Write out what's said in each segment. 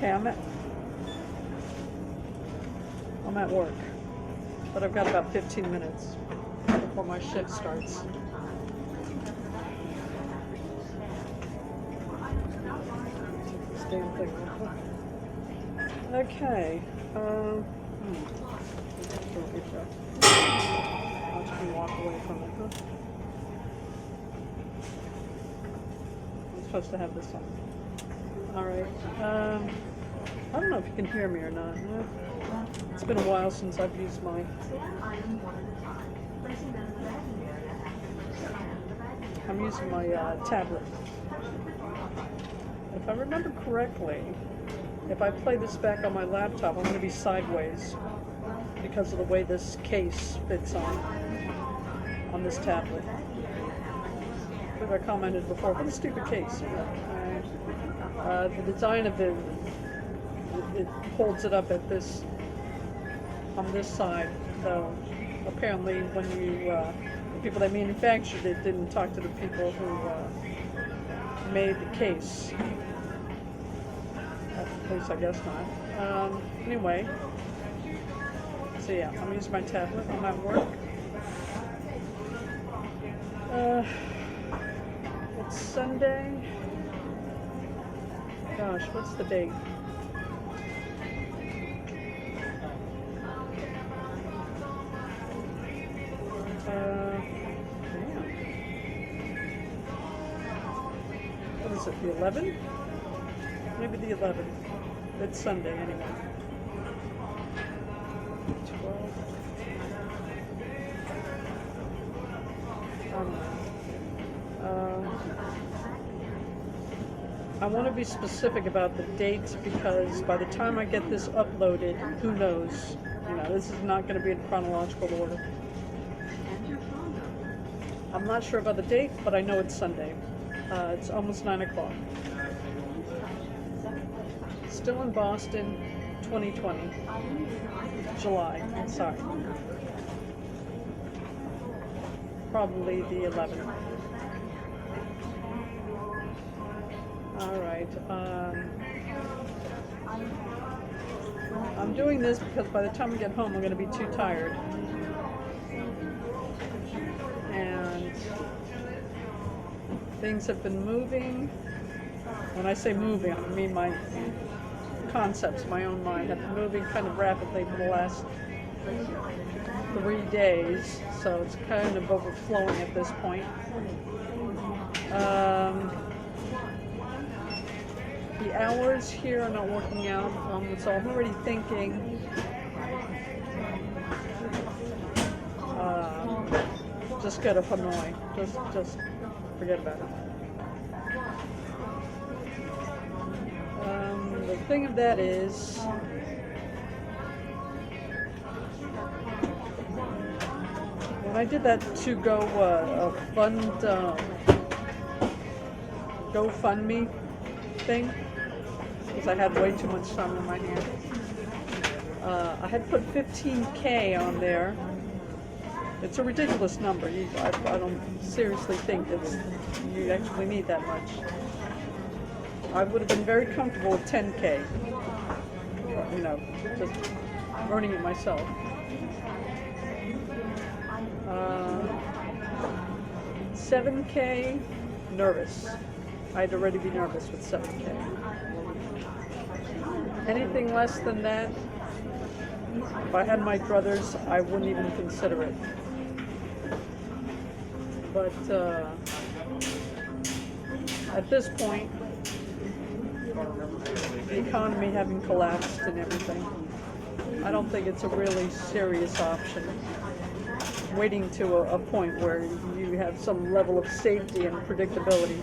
Okay, I'm at work, but I've got about 15 minutes before my shift starts. This damn thing. Okay. Watch me walk away from it. Huh? I'm supposed to have this on. All right. I don't know if you can hear me or not. It's been a while since I've used my. I'm using my tablet. If I remember correctly, if I play this back on my laptop, I'm going to be sideways because of the way this case fits on this tablet. I think I commented before, what a stupid case. The design of it holds it up at this, on this side. So apparently when the people that manufactured it didn't talk to the people who made the case. At least I guess not. Anyway, so yeah, I'm using my tablet. I'm at work. It's Sunday. Gosh, what's the date? What is it, the 11th? Maybe the 11th. It's Sunday anyway. 12. I want to be specific about the dates because by the time I get this uploaded, who knows? You know, this is not going to be in chronological order. I'm not sure about the date, but I know it's Sunday. It's almost 9 o'clock. Still in Boston, 2020. July, sorry. Probably the 11th. Alright, I'm doing this because by the time I get home I'm going to be too tired. And things have been moving. When I say moving, I mean my concepts, my own mind, have been moving kind of rapidly for the last 3 days, so it's kind of overflowing at this point. The hours here are not working out, so I'm already thinking just go to Hanoi. Just forget about it. The thing of that is, when I did that to go fund GoFundMe thing, because I had way too much time in my hand, I had put 15K on there. It's a ridiculous number. I don't seriously think you actually need that much. I would have been very comfortable with 10K, you know, just earning it myself. 7K, nervous. I'd already be nervous with 7K. Anything less than that, if I had my druthers, I wouldn't even consider it. But at this point, the economy having collapsed and everything, I don't think it's a really serious option. Waiting to a point where you have some level of safety and predictability.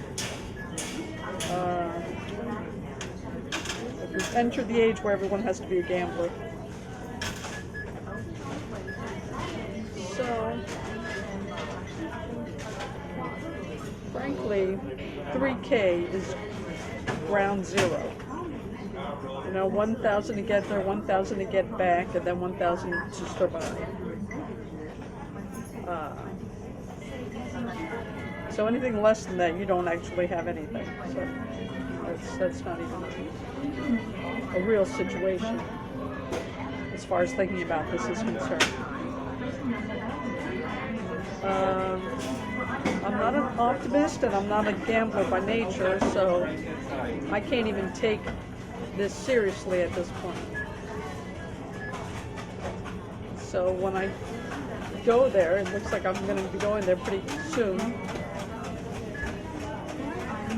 We've entered the age where everyone has to be a gambler. So, frankly, 3K is ground zero. You know, 1,000 to get there, 1,000 to get back, and then 1,000 to survive. So anything less than that, you don't actually have anything. So that's not even a real situation as far as thinking about this is concerned. I'm not an optimist and I'm not a gambler by nature, so I can't even take this seriously at this point. So when I go there, it looks like I'm going to be going there pretty soon.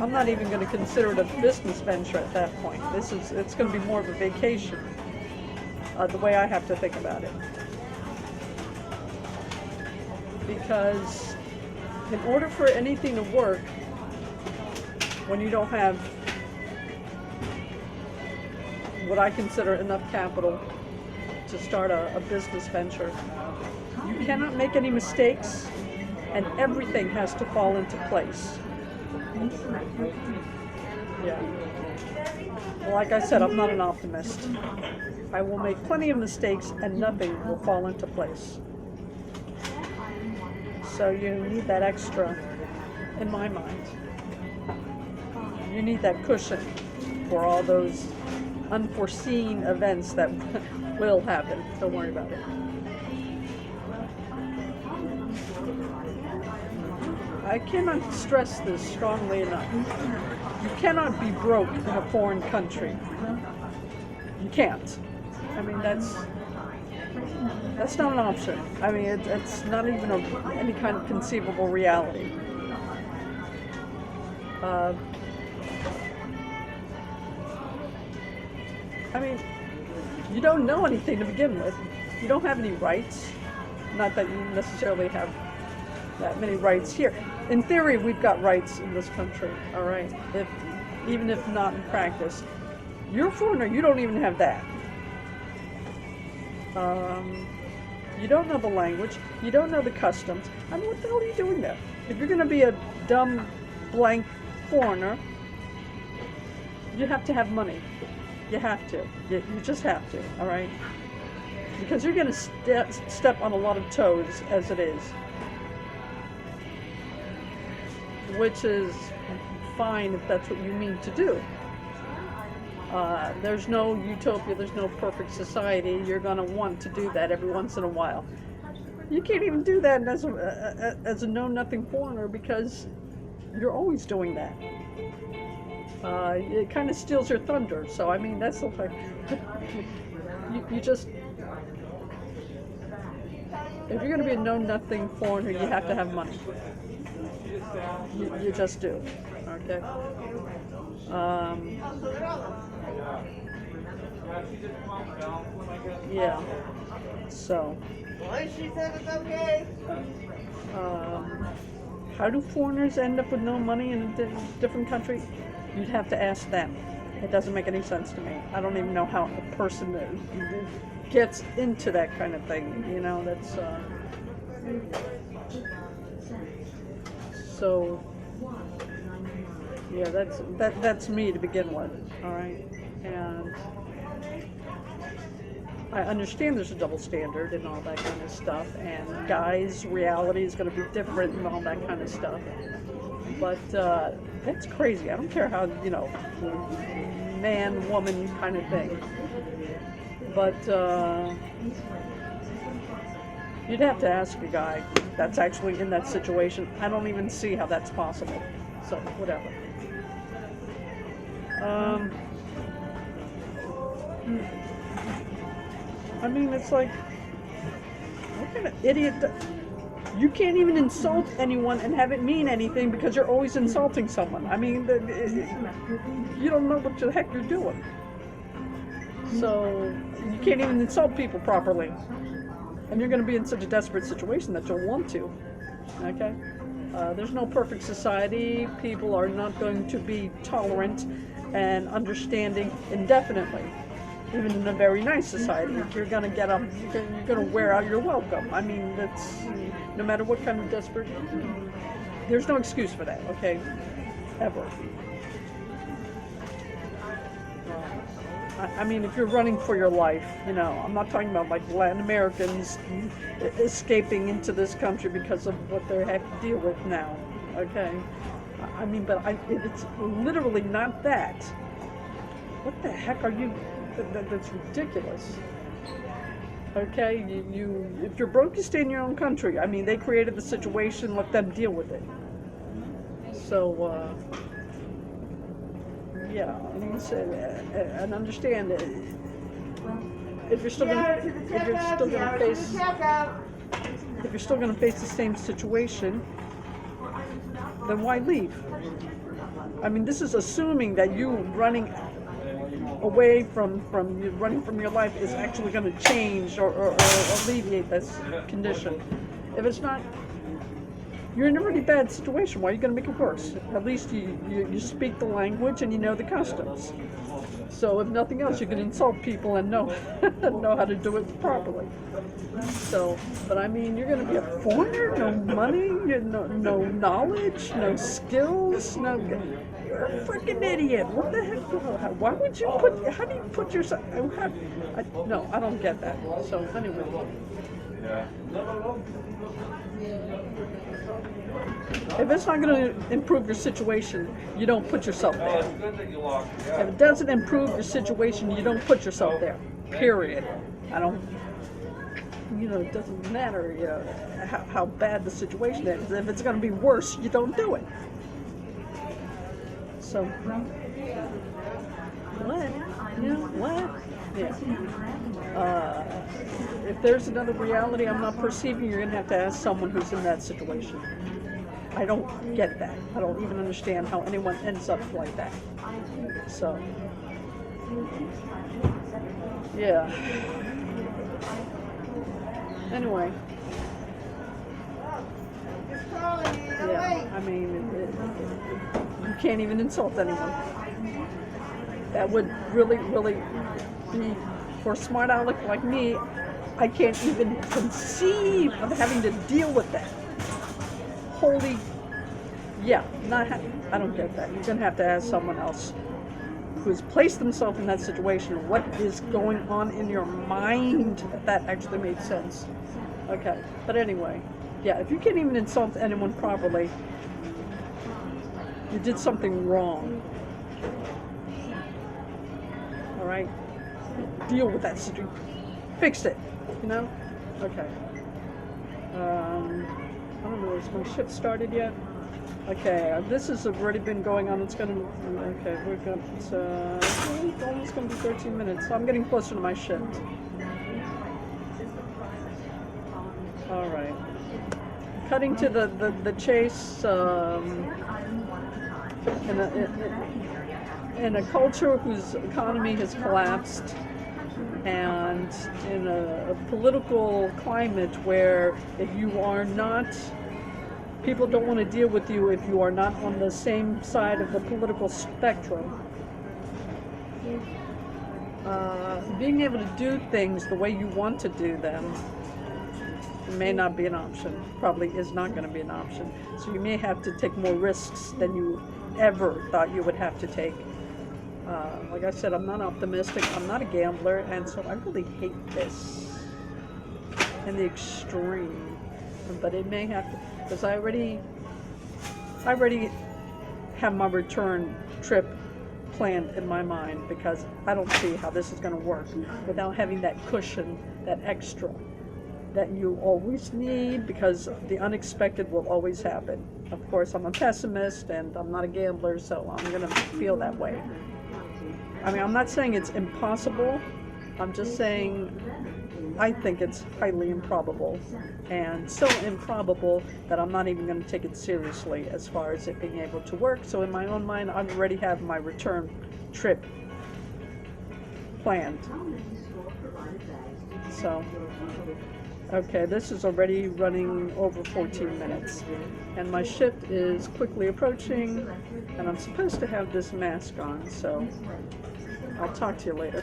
I'm not even going to consider it a business venture at that point. It's going to be more of a vacation, the way I have to think about it. Because in order for anything to work, when you don't have what I consider enough capital to start a business venture, you cannot make any mistakes and everything has to fall into place. Yeah. Well, like I said, I'm not an optimist. I will make plenty of mistakes and nothing will fall into place. So you need that extra, in my mind. You need that cushion for all those unforeseen events that will happen. Don't worry about it. I cannot stress this strongly enough. You cannot be broke in a foreign country. You can't. I mean, that's not an option. I mean, it's not even any kind of conceivable reality. I mean, you don't know anything to begin with. You don't have any rights. Not that you necessarily have that many rights here. In theory, we've got rights in this country, all right? Even if not in practice. You're a foreigner, you don't even have that. You don't know the language, you don't know the customs. I mean, what the hell are you doing there? If you're going to be a dumb, blank foreigner, you have to have money. You have to. You just have to, all right? Because you're going to step on a lot of toes as it is. Which is fine if that's what you mean to do. There's no utopia, there's no perfect society. You're going to want to do that every once in a while. You can't even do that as a know-nothing foreigner because you're always doing that. It kind of steals your thunder. So, I mean, that's the like, you just, if you're going to be a know-nothing foreigner, you have to have money. You just do. Okay? Yeah. So. She said it's okay. How do foreigners end up with no money in a different country? You'd have to ask them. It doesn't make any sense to me. I don't even know how a person gets into that kind of thing. You know, that's so. Yeah, that's me to begin with. All right, and I understand there's a double standard and all that kind of stuff, and guys' reality is going to be different and all that kind of stuff. But that's crazy. I don't care how, you know, man, woman kind of thing. But you'd have to ask a guy that's actually in that situation. I don't even see how that's possible. So, whatever. I mean, it's like, what kind of idiot? You can't even insult anyone and have it mean anything because you're always insulting someone. I mean, you don't know what the heck you're doing. So, you can't even insult people properly. And you're going to be in such a desperate situation that you'll want to. Okay? There's no perfect society. People are not going to be tolerant and understanding indefinitely. Even in a very nice society, you're going to get up, you're going to wear out your welcome. I mean, that's, no matter what kind of desperate, there's no excuse for that, okay? Ever. I mean, if you're running for your life, you know, I'm not talking about like Latin Americans escaping into this country because of what they have to deal with now, okay? I mean, but it's literally not that. What the heck are you? That's ridiculous. Okay, if you're broke, you stay in your own country. I mean, they created the situation, let them deal with it. So, yeah, and understand that if you're still gonna face the same situation, then why leave? I mean, this is assuming that you running away from you running from your life is actually going to change or alleviate this condition. If it's not, you're in a really bad situation. Why are you going to make it worse? At least you speak the language and you know the customs. So if nothing else, you can insult people and know how to do it properly. So, but I mean, you're going to be a foreigner, no money, no knowledge, no skills, no. You're a freaking idiot. What the heck? Why would you how do you put yourself? No, I don't get that. So anyway. If it's not going to improve your situation, you don't put yourself there. If it doesn't improve your situation, you don't put yourself there. Period. I don't. It doesn't matter, how bad the situation is. If it's going to be worse, you don't do it. So, what? What? Yeah. If there's another reality I'm not perceiving, you're going to have to ask someone who's in that situation. I don't get that. I don't even understand how anyone ends up like that. So, yeah. Anyway. Yeah, I mean, you can't even insult anyone. That would really, really be, for a smart aleck like me, I can't even conceive of having to deal with that. Holy, yeah, I don't get that. You're going to have to ask someone else who's placed themselves in that situation. What is going on in your mind? If that actually made sense. Okay, but anyway, yeah, if you can't even insult anyone properly, you did something wrong. All right, deal with that situation. Fix it. Okay. I don't know. Is my shift started yet? Okay, this has already been going on. It's gonna. Okay, we've got. It's almost gonna be 13 minutes. So I'm getting closer to my shift. All right. Cutting to the chase. In a culture whose economy has collapsed, and in a political climate where if you are not, people don't want to deal with you if you are not on the same side of the political spectrum. Being able to do things the way you want to do them may not be an option. Probably is not going to be an option. So you may have to take more risks than you ever thought you would have to take. Like I said, I'm not optimistic. I'm not a gambler, and so I really hate this in the extreme. But it may have to, because I already have my return trip planned in my mind, because I don't see how this is going to work without having that cushion, that extra that you always need, because the unexpected will always happen. Of course, I'm a pessimist and I'm not a gambler, so I'm going to feel that way. I mean, I'm not saying it's impossible. I'm just saying I think it's highly improbable, and so improbable that I'm not even going to take it seriously as far as it being able to work. So in my own mind, I already have my return trip planned. So, okay, this is already running over 14 minutes, and my shift is quickly approaching, and I'm supposed to have this mask on, so I'll talk to you later.